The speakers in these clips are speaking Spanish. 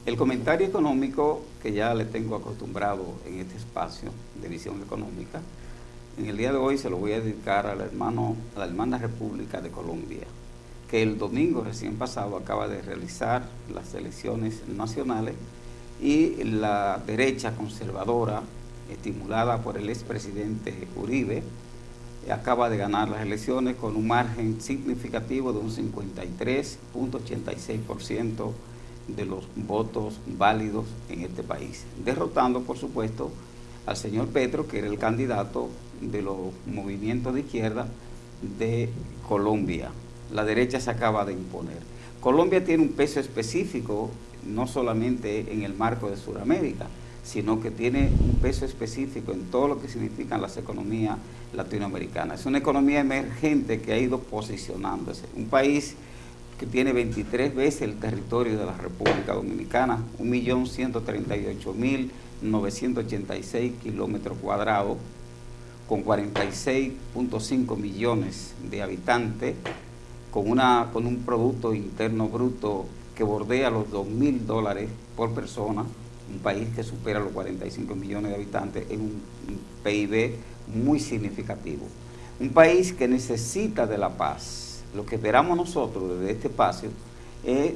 El comentario económico que ya le tengo acostumbrado en este espacio de visión económica, en el día de hoy se lo voy a dedicar a la hermana República de Colombia, que el domingo recién pasado acaba de realizar las elecciones nacionales y la derecha conservadora, estimulada por el expresidente Uribe, acaba de ganar las elecciones con un margen significativo de un 53.86% de los votos válidos en este país, derrotando por supuesto al señor Petro, que era el candidato de los movimientos de izquierda de Colombia. La derecha se acaba de imponer. Colombia tiene un peso específico, no solamente en el marco de Sudamérica, sino que tiene un peso específico en todo lo que significan las economías latinoamericanas. Es una economía emergente que ha ido posicionándose. Un país que tiene 23 veces el territorio de la República Dominicana, 1.138.986 kilómetros cuadrados, con 46.5 millones de habitantes, con un Producto Interno Bruto que bordea los $2.000 por persona, un país que supera los 45 millones de habitantes, es un PIB muy significativo. Un país que necesita de la paz. Lo que esperamos nosotros desde este espacio es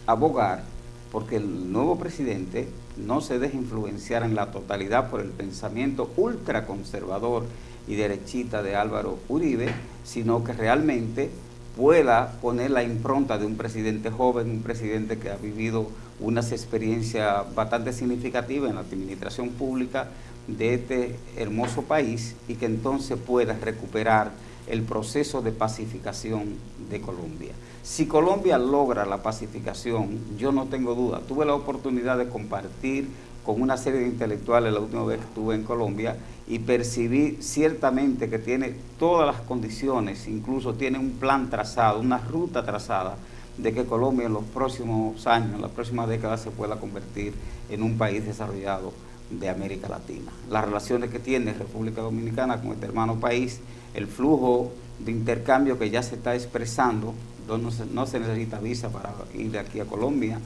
abogar porque el nuevo presidente no se deje influenciar en la totalidad por el pensamiento ultraconservador y derechista de Álvaro Uribe, sino que realmente pueda poner la impronta de un presidente joven, un presidente que ha vivido unas experiencias bastante significativas en la administración pública de este hermoso país y que entonces pueda recuperar el proceso de pacificación de Colombia. Si Colombia logra la pacificación, yo no tengo duda. Tuve la oportunidad de compartir con una serie de intelectuales la última vez que estuve en Colombia y percibí ciertamente que tiene todas las condiciones, incluso tiene un plan trazado, una ruta trazada de que Colombia en los próximos años, en las próximas décadas se pueda convertir en un país desarrollado de América Latina. Las relaciones que tiene República Dominicana con este hermano país, el flujo de intercambio que ya se está expresando, no se necesita visa para ir de aquí a Colombia,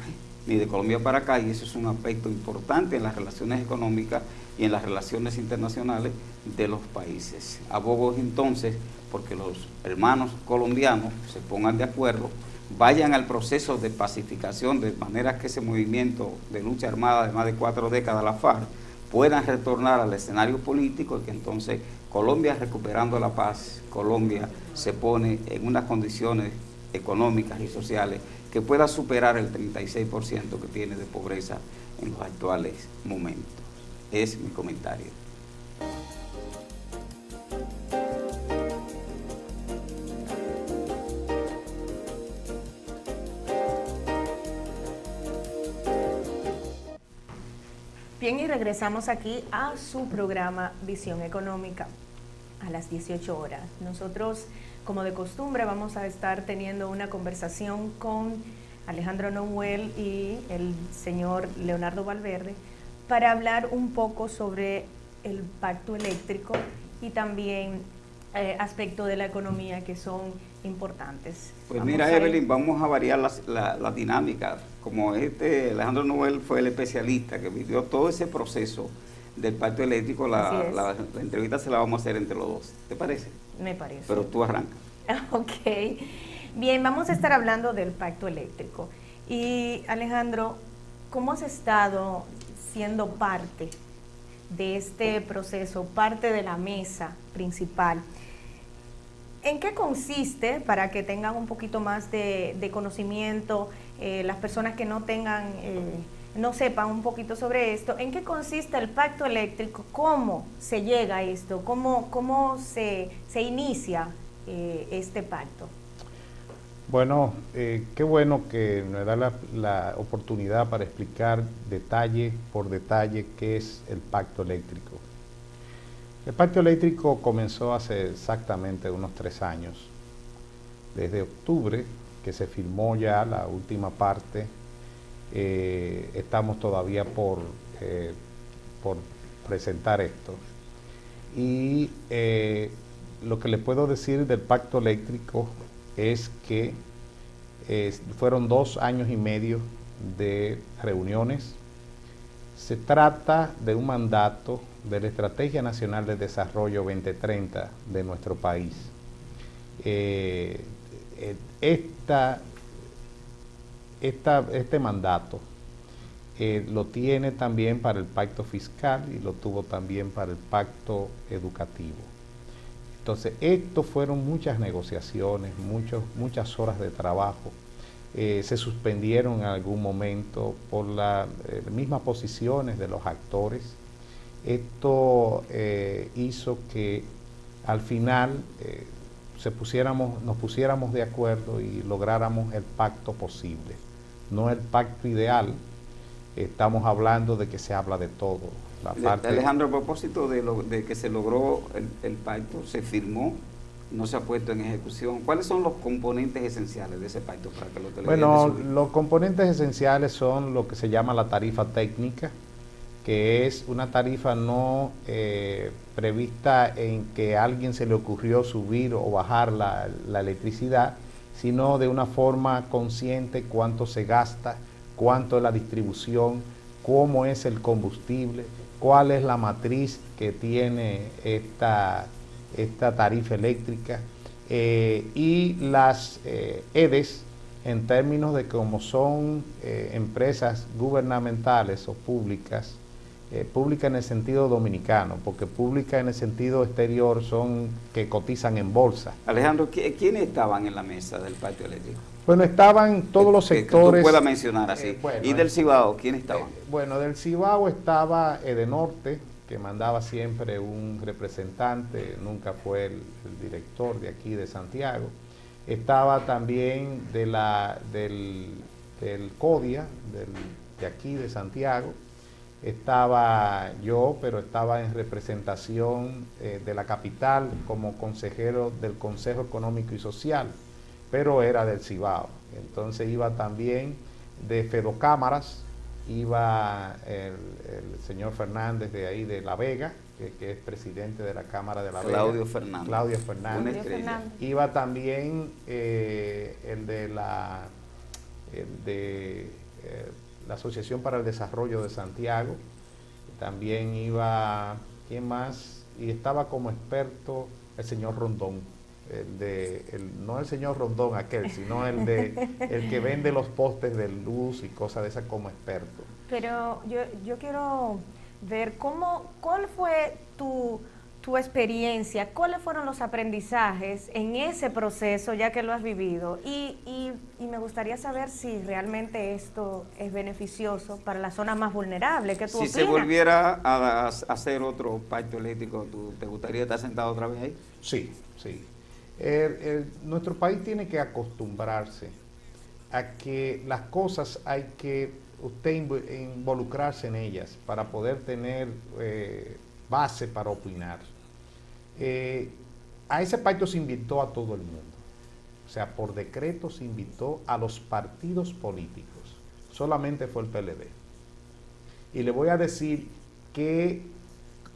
ni de Colombia para acá, y eso es un aspecto importante en las relaciones económicas y en las relaciones internacionales de los países. Abogo entonces porque los hermanos colombianos se pongan de acuerdo, vayan al proceso de pacificación, de manera que ese movimiento de lucha armada de más de 4 décadas, la FARC, puedan retornar al escenario político y que entonces Colombia, recuperando la paz, Colombia se pone en unas condiciones económicas y sociales que pueda superar el 36% que tiene de pobreza en los actuales momentos. Es mi comentario. Bien, y regresamos aquí a su programa Visión Económica a las 18 horas. Nosotros, como de costumbre, vamos a estar teniendo una conversación con Alejandro Nouel y el señor Leonardo Valverde para hablar un poco sobre el pacto eléctrico y también aspectos de la economía que son importantes. Pues mira, Evelyn, vamos a variar la dinámica. Como Alejandro Nouel fue el especialista que vivió todo ese proceso del pacto eléctrico, la entrevista se la vamos a hacer entre los dos. ¿Te parece? Me parece. Pero tú arranca. Ok. Bien, vamos a estar hablando del pacto eléctrico. Y Alejandro, ¿cómo has estado siendo parte de este proceso, parte de la mesa principal? ¿En qué consiste, para que tengan un poquito más de conocimiento, las personas que no sepan un poquito sobre esto, en qué consiste el pacto eléctrico? ¿Cómo se llega a esto? ¿Cómo se inicia este pacto? Bueno, qué bueno que nos da la oportunidad para explicar detalle por detalle qué es el pacto eléctrico. El pacto eléctrico comenzó hace exactamente unos 3 años. Desde octubre, que se firmó ya la última parte, estamos todavía por presentar esto. Y lo que les puedo decir del pacto eléctrico es que fueron 2 años y medio de reuniones. Se trata de un mandato de la Estrategia Nacional de Desarrollo 2030 de nuestro país. Este mandato lo tiene también para el pacto fiscal y lo tuvo también para el pacto educativo. Entonces, esto fueron muchas negociaciones, muchas horas de trabajo. Se suspendieron en algún momento por las mismas posiciones de los actores. Esto hizo que al final nos pusiéramos de acuerdo y lográramos el pacto posible. No el pacto ideal, estamos hablando de que se habla de todo. Alejandro, a propósito de que se logró el pacto, se firmó, no se ha puesto en ejecución. ¿Cuáles son los componentes esenciales de ese pacto para que los televidentes Bueno, ubiquen? los componentes esenciales son lo que se llama la tarifa técnica, que es una tarifa no prevista en que a alguien se le ocurrió subir o bajar la electricidad, sino de una forma consciente cuánto se gasta, cuánto es la distribución, cómo es el combustible, cuál es la matriz que tiene esta tarifa eléctrica y las EDES, en términos de cómo son empresas gubernamentales o públicas, pública en el sentido dominicano, porque pública en el sentido exterior son que cotizan en bolsa. Alejandro, ¿quiénes estaban en la mesa del pacto eléctrico? Bueno, estaban todos los sectores. Que tú puedas mencionar así. Bueno, ¿Y del Cibao quiénes estaban? Bueno, del Cibao estaba Edenorte, que mandaba siempre un representante, nunca fue el director de aquí de Santiago. Estaba también del CODIA, de aquí de Santiago. Estaba yo, pero estaba en representación de la capital como consejero del Consejo Económico y Social, pero era del Cibao. Entonces iba también de Fedocámaras, iba el señor Fernández de ahí de La Vega, que es presidente de la Cámara de La Vega. Claudio Fernández. Claudio Fernández. Una estrella. Iba también el de la Asociación para el Desarrollo de Santiago. También iba, ¿quién más? Y estaba como experto el señor Rondón. No el señor Rondón aquel, sino el que vende los postes de luz y cosas de esas como experto. Pero yo quiero ver cuál fue tu experiencia, cuáles fueron los aprendizajes en ese proceso ya que lo has vivido y me gustaría saber si realmente esto es beneficioso para las zonas más vulnerables. ¿Qué tú opinas? Si se volviera a hacer otro pacto eléctrico, ¿te gustaría estar sentado otra vez ahí? Sí, sí. Nuestro país tiene que acostumbrarse a que las cosas hay que usted involucrarse en ellas para poder tener base para opinar. A ese pacto se invitó a todo el mundo, o sea, por decreto se invitó a los partidos políticos, solamente fue el PLD. Y le voy a decir qué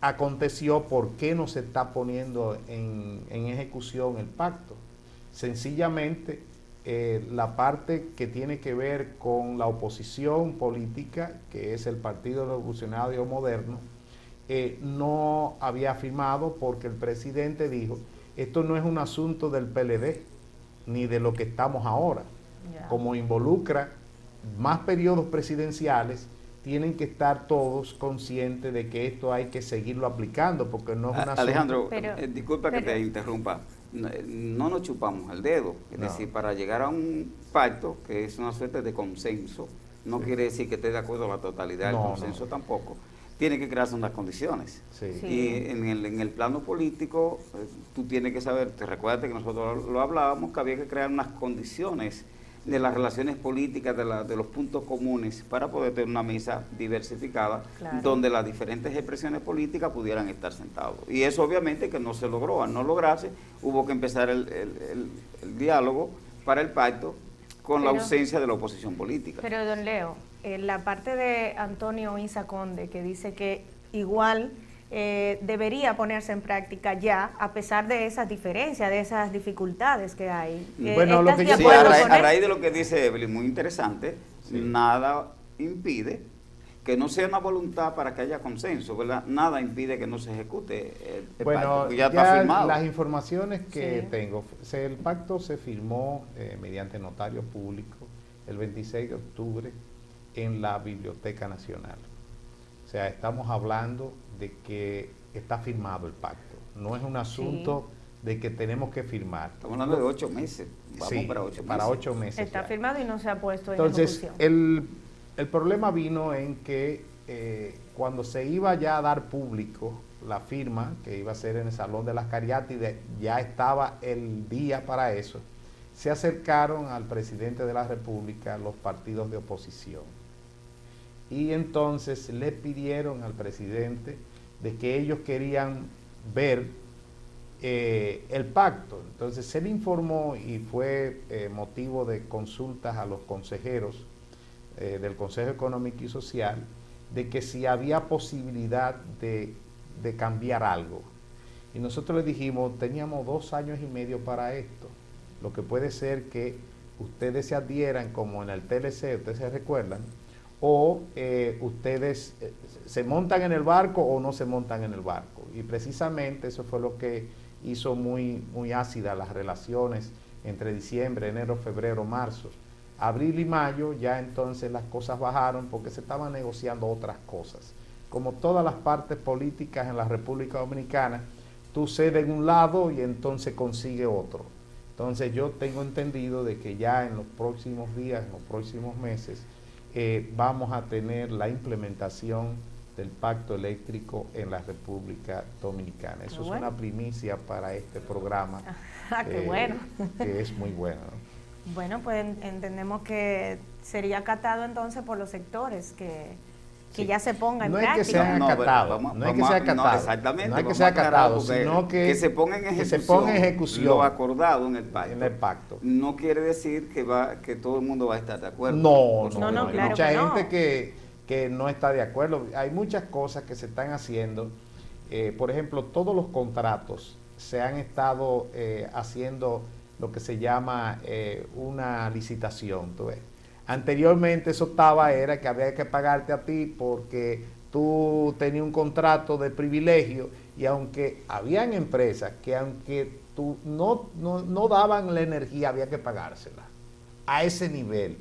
aconteció, por qué no se está poniendo en ejecución el pacto. Sencillamente, la parte que tiene que ver con la oposición política, que es el Partido Revolucionario Moderno, no había firmado porque el presidente dijo, esto no es un asunto del PLD, ni de lo que estamos ahora. Yeah. Como involucra más periodos presidenciales, tienen que estar todos conscientes de que esto hay que seguirlo aplicando, porque no es un asunto... Alejandro, disculpa que te interrumpa, no nos chupamos el dedo, es decir, para llegar a un pacto, que es una suerte de consenso, no quiere decir que esté de acuerdo a la totalidad del consenso tampoco, tiene que crearse unas condiciones. Sí. Y en el plano político, tú tienes que saber, te recuerdas que nosotros lo hablábamos, que había que crear unas condiciones de las relaciones políticas, de los puntos comunes, para poder tener una mesa diversificada, claro, donde las diferentes expresiones políticas pudieran estar sentados. Y eso obviamente que no se logró. Al no lograrse, hubo que empezar el diálogo para el pacto con la ausencia de la oposición política. Pero, don Leo, la parte de Antonio Insa Conde, que dice que igual debería ponerse en práctica ya, a pesar de esas diferencias, de esas dificultades que hay. Bueno, lo que yo sí, a raíz de lo que dice Evelyn, muy interesante, Sí. nada impide que no sea una voluntad para que haya consenso, ¿verdad? Nada impide que no se ejecute el pacto, Bueno, porque ya está firmado. las informaciones que Sí. tengo, el pacto se firmó mediante notario público el 26 de octubre en la Biblioteca Nacional. O sea, estamos hablando de que está firmado el pacto. No es un asunto de que tenemos que firmar. Estamos hablando de 8 meses. Vamos Sí, para 8 meses. para 8 meses. Está ya. firmado y no se ha puesto en Entonces, ejecución. el problema vino en que cuando se iba ya a dar público la firma, que iba a ser en el Salón de las Cariátides, ya estaba el día para eso, se acercaron al presidente de la República los partidos de oposición. Y entonces le pidieron al presidente de que ellos querían ver el pacto. Entonces se le informó y fue motivo de consultas a los consejeros del Consejo Económico y Social de que si había posibilidad de cambiar algo. Y nosotros les dijimos, teníamos 2 años y medio para esto. Lo que puede ser que ustedes se adhieran como en el TLC, ustedes se recuerdan, o ustedes se montan en el barco o no se montan en el barco. Y precisamente eso fue lo que hizo muy ácidas las relaciones entre diciembre, enero, febrero, marzo. Abril y mayo ya entonces las cosas bajaron porque se estaban negociando otras cosas. Como todas las partes políticas en la República Dominicana, tú cedes en un lado y entonces consigue otro. Entonces yo tengo entendido de que ya en los próximos días, en los próximos meses, vamos a tener la implementación del pacto eléctrico en la República Dominicana. Eso es una primicia para este programa. Qué bueno. Que es muy bueno, ¿no? Bueno, pues entendemos que sería acatado entonces por los sectores que ya se ponga en no práctica. Es que sean acatados, no es que sea acatado, no, exactamente, no es que sea acatado, sino que se ponga en ejecución, lo acordado en el pacto. No quiere decir que todo el mundo va a estar de acuerdo. No, claro, hay mucha que no. gente que no está de acuerdo. Hay muchas cosas que se están haciendo. Por ejemplo, todos los contratos se han estado haciendo lo que se llama una licitación, ¿tú ves? Anteriormente eso era que había que pagarte a ti porque tú tenías un contrato de privilegio y aunque habían empresas que aunque tú no daban la energía había que pagársela a ese nivel.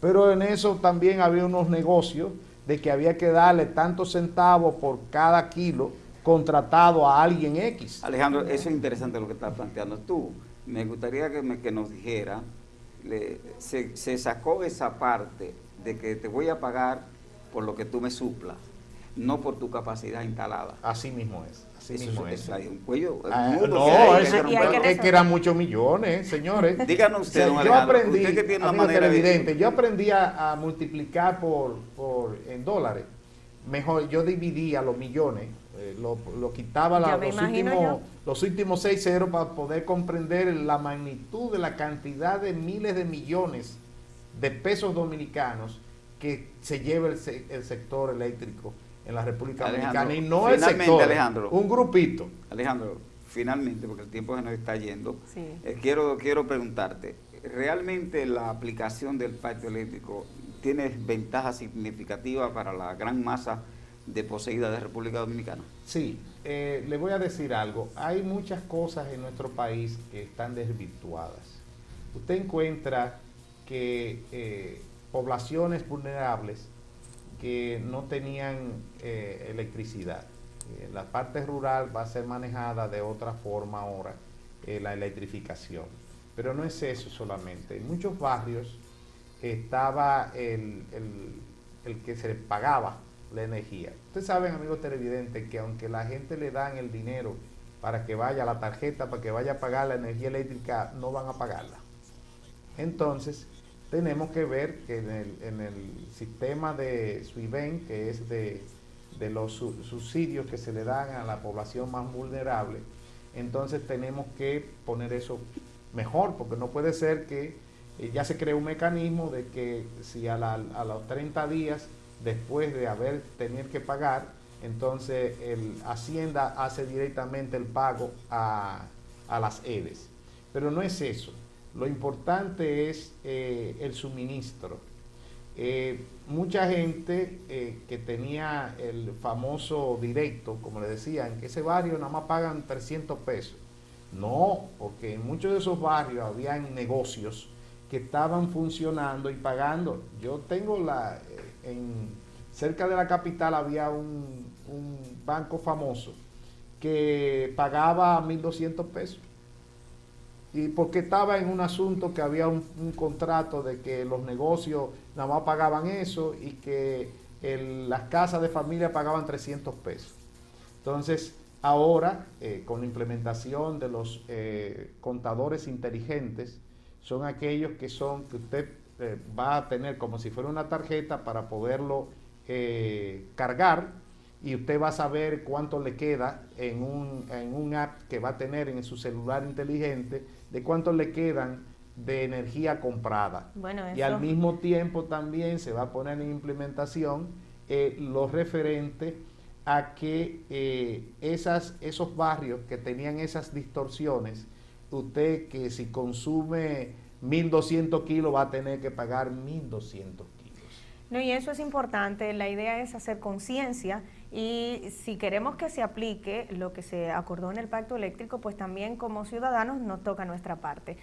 Pero en eso también había unos negocios de que había que darle tantos centavos por cada kilo contratado a alguien X. Alejandro, eso es interesante lo que estás planteando tú. Me gustaría que nos dijera, se sacó esa parte de que te voy a pagar por lo que tú me suplas, no por tu capacidad instalada. Así mismo es. Así mismo es. Hay un cuello. Es que eran muchos millones, señores. Díganos usted, don yo Alejandro, aprendí, usted que tiene una amigo manera televidente, yo aprendí a multiplicar en dólares. Mejor, yo dividía los millones, lo quitaba los últimos 6 ceros para poder comprender la magnitud de la cantidad de miles de millones de pesos dominicanos que se lleva el sector eléctrico en la República Dominicana, y no el sector, Alejandro, un grupito. Alejandro, finalmente, porque el tiempo se nos está yendo, sí. Quiero preguntarte, ¿realmente la aplicación del pacto eléctrico tiene ventajas significativas para la gran masa desposeída de República Dominicana? Sí, le voy a decir algo. Hay muchas cosas en nuestro país que están desvirtuadas. Usted encuentra que poblaciones vulnerables que no tenían electricidad. La parte rural va a ser manejada de otra forma ahora, la electrificación. Pero no es eso solamente. En muchos barrios estaba el que se le pagaba la energía. Ustedes saben, amigos televidentes, que aunque la gente le dan el dinero para que vaya, la tarjeta para que vaya a pagar la energía eléctrica, no van a pagarla. Entonces, tenemos que ver que en el sistema de SUIVEN, que es de los subsidios que se le dan a la población más vulnerable, entonces tenemos que poner eso mejor, porque no puede ser que ya se creó un mecanismo de que si a los 30 días después de tener que pagar, entonces Hacienda hace directamente el pago a las EDES. Pero no es eso. Lo importante es el suministro. Mucha gente que tenía el famoso directo, como le decían, que ese barrio nada más pagan 300 pesos. No, porque en muchos de esos barrios habían negocios que estaban funcionando y pagando. Yo tengo cerca de la capital había un banco famoso que pagaba 1.200 pesos. Y porque estaba en un asunto que había un contrato de que los negocios nada más pagaban eso y que las casas de familia pagaban 300 pesos. Entonces, ahora, con la implementación de los contadores inteligentes, son aquellos que usted va a tener como si fuera una tarjeta para poderlo cargar, y usted va a saber cuánto le queda en un app que va a tener en su celular inteligente, de cuánto le quedan de energía comprada. Bueno, y al mismo tiempo también se va a poner en implementación lo referente a que esos barrios que tenían esas distorsiones, usted que si consume 1.200 kilos va a tener que pagar 1.200 kilos. No, y eso es importante. La idea es hacer conciencia, y si queremos que se aplique lo que se acordó en el pacto eléctrico, pues también como ciudadanos nos toca nuestra parte.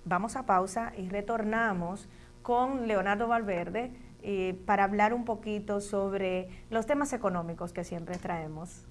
Vamos a pausa y retornamos con Leonardo Valverde para hablar un poquito sobre los temas económicos que siempre traemos.